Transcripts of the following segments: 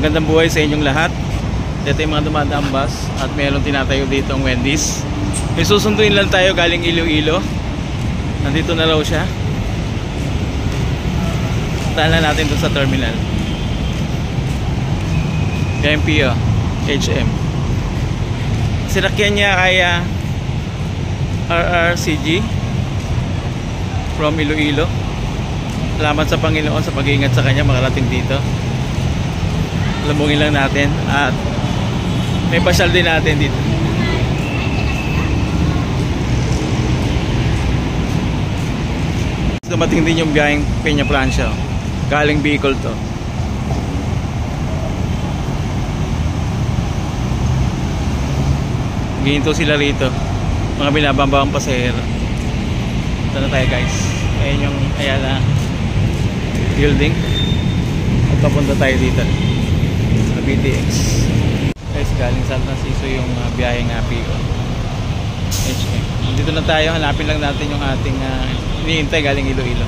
Magandang buhay sa inyong lahat. Ito yung mga dumadaang bus at mayroong tinatayo dito ang Wendy's. May susunduin lang tayo galing Iloilo. Nandito na raw siya. Puntahan na natin doon sa terminal. KMPO HM. Sinakyan niya ay RRCG from Iloilo. Salamat sa Panginoon sa pag-iingat sa kanya makarating dito. Lambungin lang natin at may pasyal din natin dito. Dumating din yung biyaheng Peñaplancia. Galing Bicol to. Gihinto sila rito. Mga binabambang pasahero. Ito na tayo guys. Ayan yung Ayala building. At papunta tayo dito sa BTX. Guys, galing San Francisco yung biyaheng PO HM. Dito na tayo. Hanapin lang natin yung ating iniintay galing Iloilo.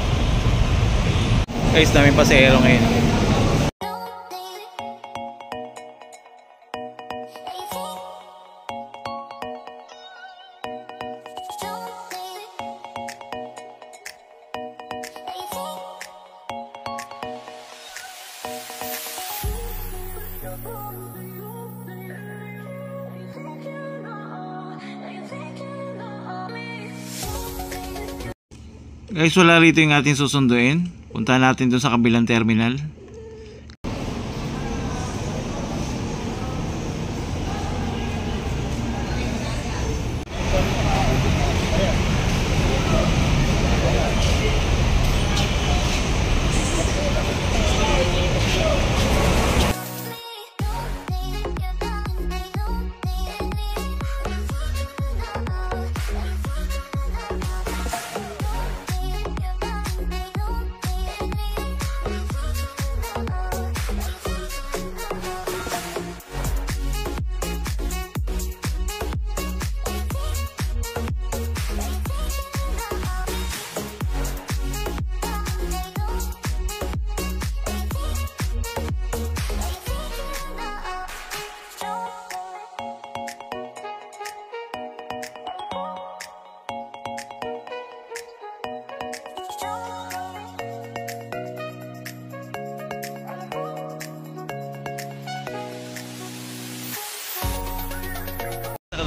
Guys, daming pasahero ngayon. Guys, wala rito yung ating susunduin. Punta natin dun sa kabilang terminal.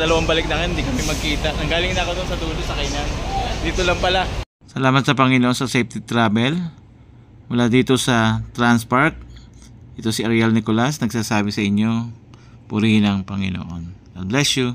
Dalawang balik na hindi kami magkita. Nanggaling na ako doon sa dulo sa kainan. Dito lang pala. Salamat sa Panginoon sa safety travel. Mula dito sa Transpark. Ito si Ariel Nicolas nagsasabi sa inyo, purihin ang Panginoon. God bless you.